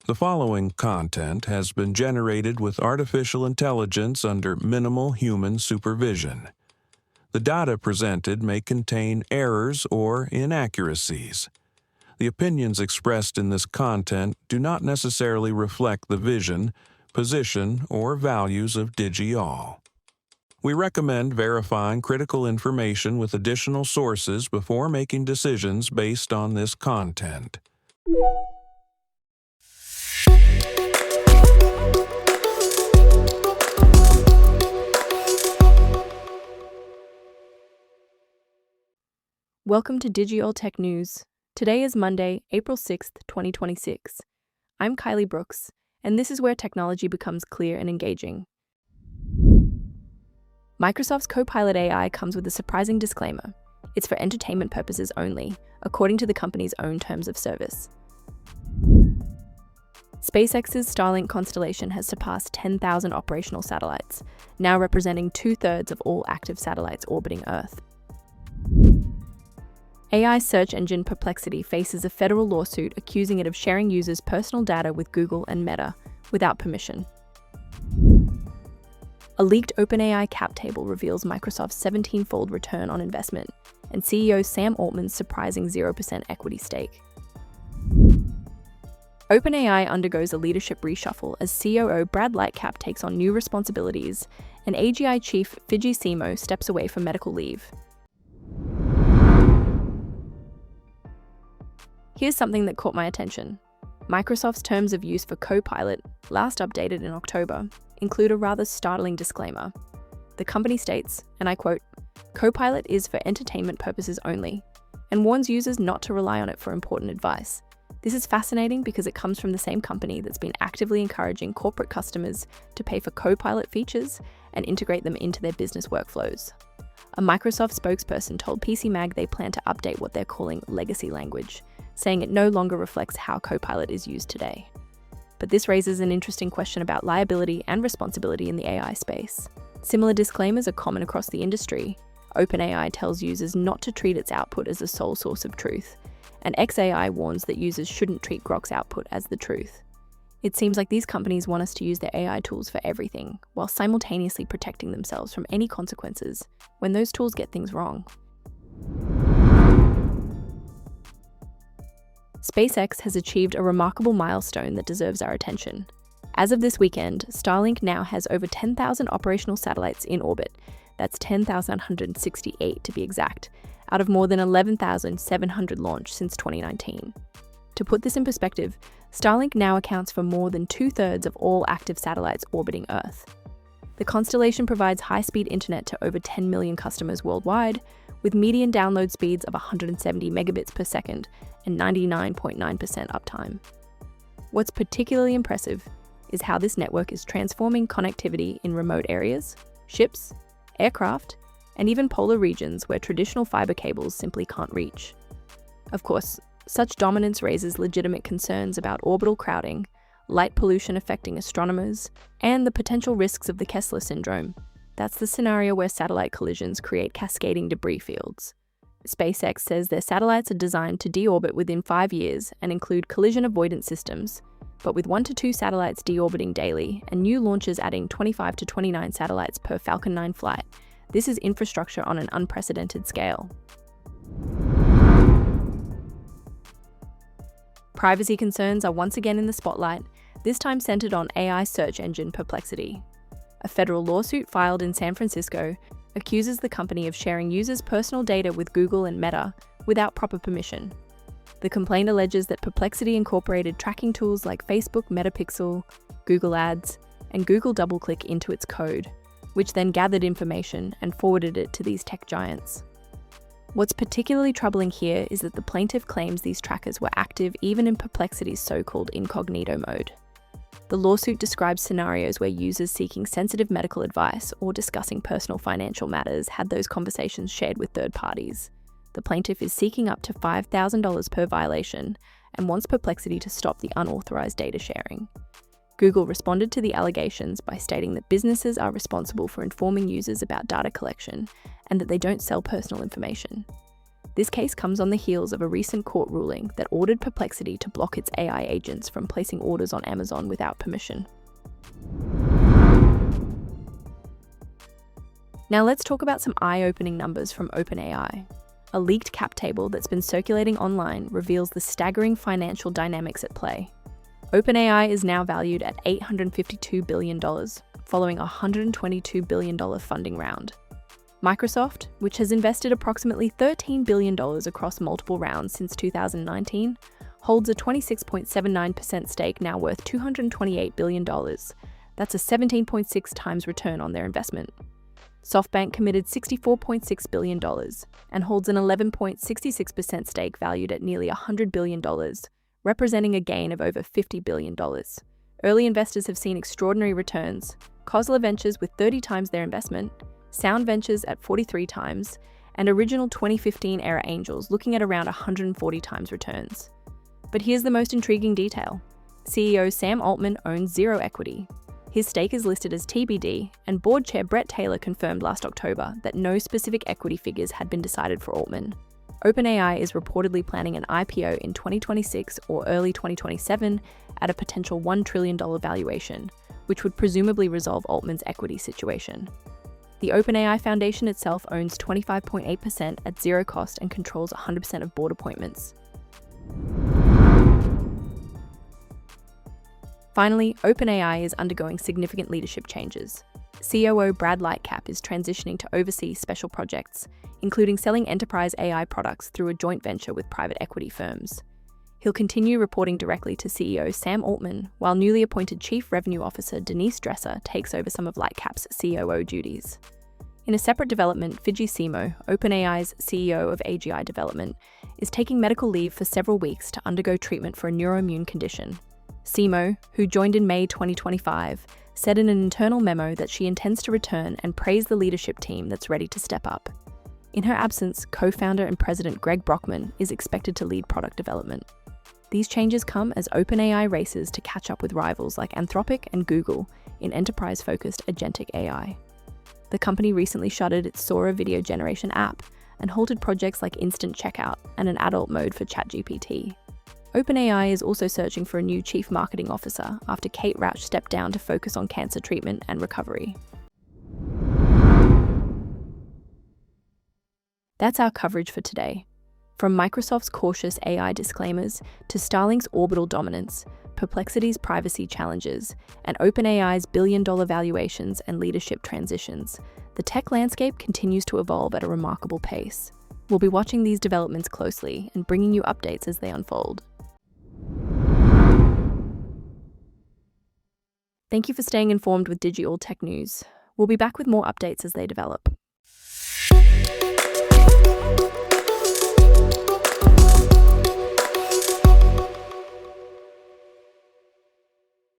The following content has been generated with artificial intelligence under minimal human supervision. The data presented may contain errors or inaccuracies. The opinions expressed in this content do not necessarily reflect the vision, position, or values of DigiAll. We recommend verifying critical information with additional sources before making decisions based on this content. Welcome to DigiAll Tech News. Today is Monday, April 6th, 2026. I'm Kylie Brooks, and this is where technology becomes clear and engaging. Microsoft's Copilot AI comes with a surprising disclaimer. It's for entertainment purposes only, according to the company's own terms of service. SpaceX's Starlink constellation has surpassed 10,000 operational satellites, now representing 2/3 of all active satellites orbiting Earth. AI search engine Perplexity faces a federal lawsuit accusing it of sharing users' personal data with Google and Meta without permission. A leaked OpenAI cap table reveals Microsoft's 17-fold return on investment and CEO Sam Altman's surprising 0% equity stake. OpenAI undergoes a leadership reshuffle as COO Brad Lightcap takes on new responsibilities and AGI chief Fidji Simo steps away for medical leave. Here's something that caught my attention. Microsoft's terms of use for Copilot, last updated in October, include a rather startling disclaimer. The company states, and I quote, "Copilot is for entertainment purposes only," and warns users not to rely on it for important advice. This is fascinating because it comes from the same company that's been actively encouraging corporate customers to pay for Copilot features and integrate them into their business workflows. A Microsoft spokesperson told PC Mag they plan to update what they're calling legacy language, saying it no longer reflects how Copilot is used today. But this raises an interesting question about liability and responsibility in the AI space. Similar disclaimers are common across the industry. OpenAI tells users not to treat its output as the sole source of truth, and xAI warns that users shouldn't treat Grok's output as the truth. It seems like these companies want us to use their AI tools for everything, while simultaneously protecting themselves from any consequences when those tools get things wrong. SpaceX has achieved a remarkable milestone that deserves our attention. As of this weekend, Starlink now has over 10,000 operational satellites in orbit. That's 10,168 to be exact, out of more than 11,700 launched since 2019. To put this in perspective, Starlink now accounts for more than 2/3 of all active satellites orbiting Earth. The constellation provides high-speed internet to over 10 million customers worldwide, with median download speeds of 170 megabits per second and 99.9% uptime. What's particularly impressive is how this network is transforming connectivity in remote areas, ships, aircraft, and even polar regions where traditional fiber cables simply can't reach. Of course, such dominance raises legitimate concerns about orbital crowding, light pollution affecting astronomers, and the potential risks of the Kessler syndrome. That's the scenario where satellite collisions create cascading debris fields. SpaceX says their satellites are designed to deorbit within 5 years and include collision avoidance systems, but with 1 to 2 satellites deorbiting daily and new launches adding 25 to 29 satellites per Falcon 9 flight, this is infrastructure on an unprecedented scale. Privacy concerns are once again in the spotlight, this time centered on AI search engine Perplexity. A federal lawsuit filed in San Francisco accuses the company of sharing users' personal data with Google and Meta without proper permission. The complaint alleges that Perplexity incorporated tracking tools like Facebook Metapixel, Google Ads, and Google DoubleClick into its code, which then gathered information and forwarded it to these tech giants. What's particularly troubling here is that the plaintiff claims these trackers were active even in Perplexity's so-called incognito mode. The lawsuit describes scenarios where users seeking sensitive medical advice or discussing personal financial matters had those conversations shared with third parties. The plaintiff is seeking up to $5,000 per violation and wants Perplexity to stop the unauthorized data sharing. Google responded to the allegations by stating that businesses are responsible for informing users about data collection and that they don't sell personal information. This case comes on the heels of a recent court ruling that ordered Perplexity to block its AI agents from placing orders on Amazon without permission. Now let's talk about some eye-opening numbers from OpenAI. A leaked cap table that's been circulating online reveals the staggering financial dynamics at play. OpenAI is now valued at $852 billion, following a $122 billion funding round. Microsoft, which has invested approximately $13 billion across multiple rounds since 2019, holds a 26.79% stake now worth $228 billion. That's a 17.6 times return on their investment. SoftBank committed $64.6 billion and holds an 11.66% stake valued at nearly $100 billion, representing a gain of over $50 billion. Early investors have seen extraordinary returns. Khosla Ventures with 30 times their investment, Sound Ventures at 43 times, and original 2015-era angels looking at around 140 times returns. But here's the most intriguing detail. CEO Sam Altman owns zero equity. His stake is listed as TBD, and board chair Brett Taylor confirmed last October that no specific equity figures had been decided for Altman. OpenAI is reportedly planning an IPO in 2026 or early 2027 at a potential $1 trillion valuation, which would presumably resolve Altman's equity situation. The OpenAI Foundation itself owns 25.8% at zero cost and controls 100% of board appointments. Finally, OpenAI is undergoing significant leadership changes. COO Brad Lightcap is transitioning to oversee special projects, including selling enterprise AI products through a joint venture with private equity firms. He'll continue reporting directly to CEO Sam Altman, while newly appointed Chief Revenue Officer Denise Dresser takes over some of Lightcap's COO duties. In a separate development, Fidji Simo, OpenAI's CEO of AGI Development, is taking medical leave for several weeks to undergo treatment for a neuroimmune condition. Simo, who joined in May 2025, said in an internal memo that she intends to return and praise the leadership team that's ready to step up. In her absence, co-founder and president Greg Brockman is expected to lead product development. These changes come as OpenAI races to catch up with rivals like Anthropic and Google in enterprise-focused agentic AI. The company recently shuttered its Sora video generation app and halted projects like Instant Checkout and an adult mode for ChatGPT. OpenAI is also searching for a new chief marketing officer after Kate Rauch stepped down to focus on cancer treatment and recovery. That's our coverage for today. From Microsoft's cautious AI disclaimers to Starlink's orbital dominance, Perplexity's privacy challenges, and OpenAI's billion-dollar valuations and leadership transitions, the tech landscape continues to evolve at a remarkable pace. We'll be watching these developments closely and bringing you updates as they unfold. Thank you for staying informed with DigiAll Tech News. We'll be back with more updates as they develop.